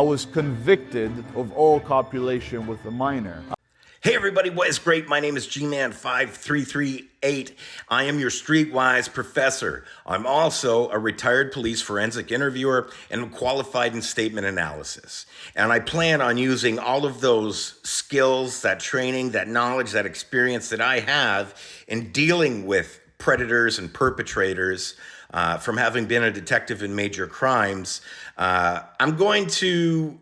I was convicted of all copulation with a minor. Hey everybody, what is great? My name is G-Man5338. I am your streetwise professor. I'm also a retired police forensic interviewer and qualified in statement analysis. And I plan on using all of those skills, that training, that knowledge, that experience that I have in dealing with predators and perpetrators from having been a detective in major crimes. I'm going to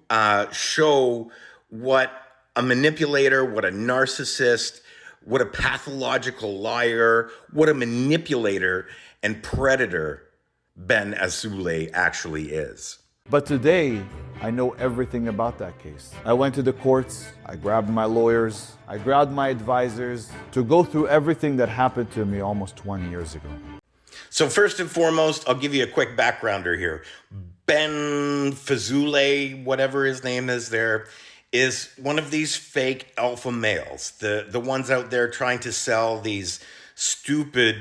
show what a manipulator, what a narcissist, what a pathological liar, what a manipulator and predator Ben Azoulay actually is. But today, I know everything about that case. I went to the courts, I grabbed my lawyers, I grabbed my advisors to go through everything that happened to me almost 20 years ago. So first and foremost, I'll give you a quick backgrounder here. Ben Azoulay, whatever his name is there, is one of these fake alpha males, the ones out there trying to sell these stupid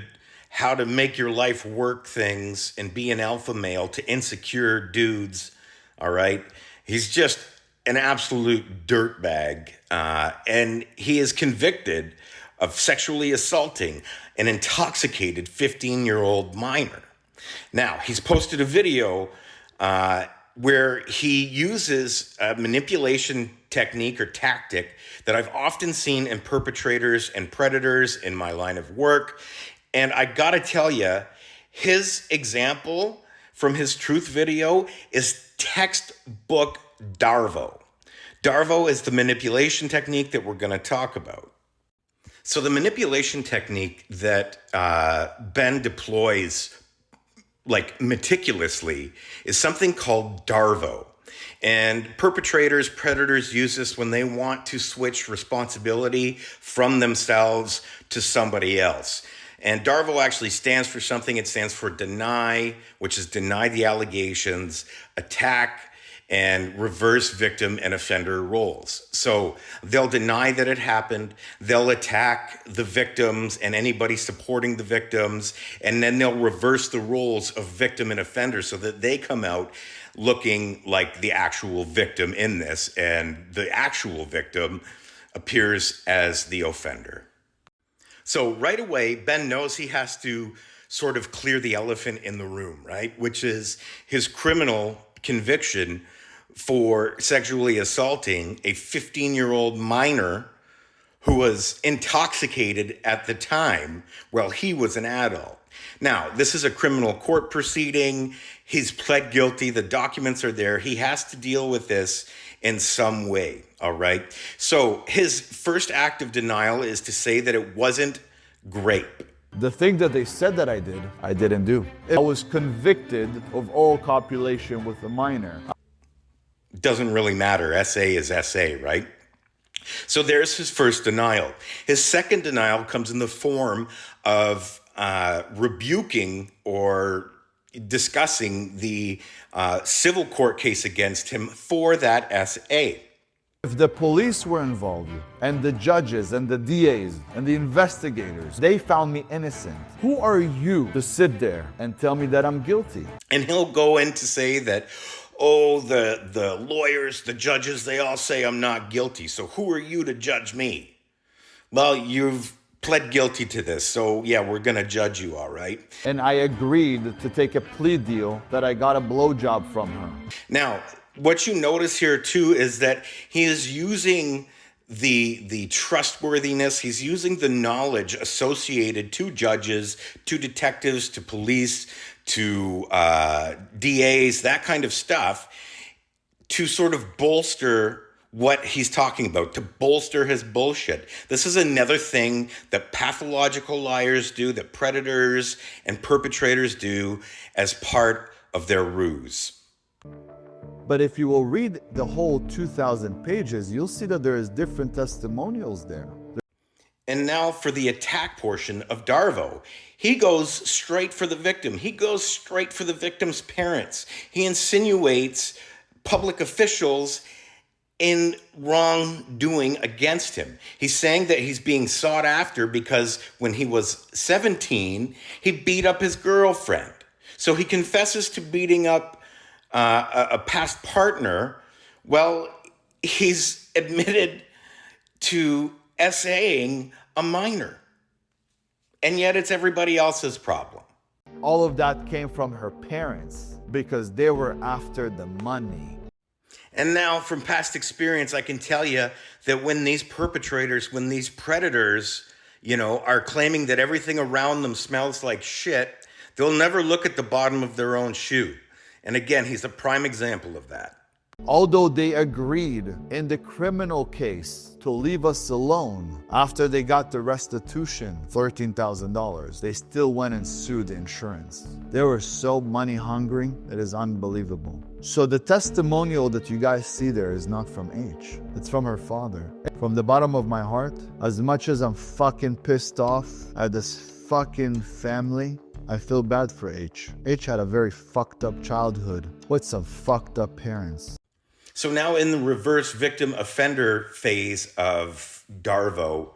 how to make your life work things and be an alpha male to insecure dudes, all right? He's just an absolute dirtbag, and he is convicted of sexually assaulting an intoxicated 15-year-old minor. Now, he's posted a video where he uses a manipulation technique or tactic that I've often seen in perpetrators and predators in my line of work. And I gotta tell you, his example from his truth video is textbook Darvo. Darvo is the manipulation technique that we're gonna talk about. So the manipulation technique that Ben deploys like meticulously is something called Darvo. And perpetrators, predators use this when they want to switch responsibility from themselves to somebody else. And Darvo actually stands for something. It stands for deny, which is deny the allegations, attack, and reverse victim and offender roles. So they'll deny that it happened, they'll attack the victims and anybody supporting the victims, and then they'll reverse the roles of victim and offender so that they come out looking like the actual victim in this, and the actual victim appears as the offender. So right away, Ben knows he has to sort of clear the elephant in the room, right? Which is his criminal conviction for sexually assaulting a 15-year-old minor who was intoxicated at the time while he was an adult. Now, this is a criminal court proceeding. He's pled guilty. The documents are there. He has to deal with this in some way, all right? So his first act of denial is to say that it wasn't grape. The thing that they said that I did, I didn't do. I was convicted of all copulation with a minor. Doesn't really matter. SA is SA, right? So there's his first denial. His second denial comes in the form of rebuking or discussing the civil court case against him for that SA. If the police were involved, and the judges, and the DAs, and the investigators, they found me innocent, who are you to sit there and tell me that I'm guilty? And he'll go in to say that, oh, the lawyers, the judges, they all say I'm not guilty, so who are you to judge me? Well, you've pled guilty to this, so yeah, we're gonna judge you, all right? And I agreed to take a plea deal that I got a blowjob from her. Now, what you notice here too is that he is using the trustworthiness, he's using the knowledge associated to judges, to detectives, to police, to DAs, that kind of stuff, to sort of bolster what he's talking about, to bolster his bullshit. This is another thing that pathological liars do, that predators and perpetrators do as part of their ruse. But if you will read the whole 2,000 pages, you'll see that there is different testimonials there. And now for the attack portion of Darvo. He goes straight for the victim. He goes straight for the victim's parents. He insinuates public officials in wrongdoing against him. He's saying that he's being sought after because when he was 17, he beat up his girlfriend. So he confesses to beating up a past partner Well, he's admitted to SAing a minor, and yet it's everybody else's problem. All of that came from her parents because they were after the money. And now, from past experience, I can tell you that when these perpetrators, when these predators, are claiming that everything around them smells like shit, they'll never look at the bottom of their own shoe. And again, he's a prime example of that. Although they agreed in the criminal case to leave us alone after they got the restitution, $13,000, they still went and sued the insurance. They were so money hungry, it is unbelievable. So the testimonial that you guys see there is not from H. It's from her father. From the bottom of my heart, as much as I'm fucking pissed off at this fucking family, I feel bad for H. H had a very fucked up childhood with some fucked up parents. So now in the reverse victim offender phase of Darvo,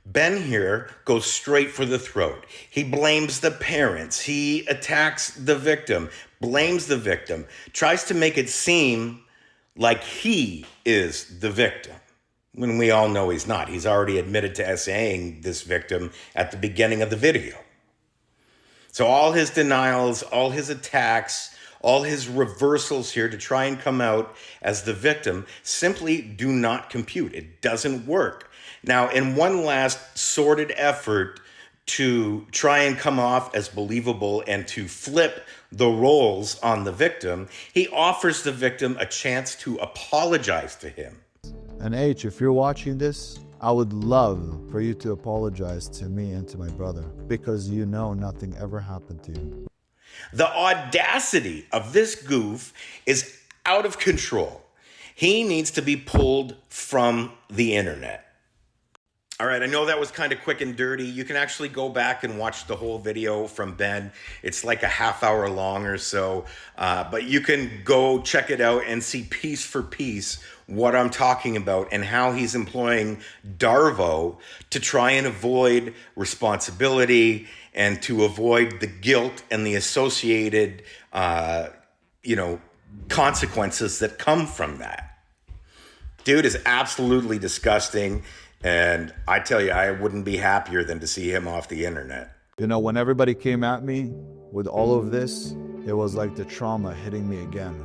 Ben here goes straight for the throat. He blames the parents. He attacks the victim, blames the victim, tries to make it seem like he is the victim, when we all know he's not. He's already admitted to SAing this victim at the beginning of the video. So all his denials, all his attacks, all his reversals here to try and come out as the victim simply do not compute. It doesn't work. Now, in one last sordid effort to try and come off as believable and to flip the roles on the victim, he offers the victim a chance to apologize to him. And H, if you're watching this, I would love for you to apologize to me and to my brother, because you know nothing ever happened to you. The audacity of this goof is out of control. He needs to be pulled from the internet. All right, I know that was kind of quick and dirty. You can actually go back and watch the whole video from Ben. It's like a half hour long or so, but you can go check it out and see piece for piece what I'm talking about and how he's employing Darvo to try and avoid responsibility and to avoid the guilt and the associated, consequences that come from that. Dude is absolutely disgusting. And I tell you, I wouldn't be happier than to see him off the internet. When everybody came at me with all of this, it was like the trauma hitting me again.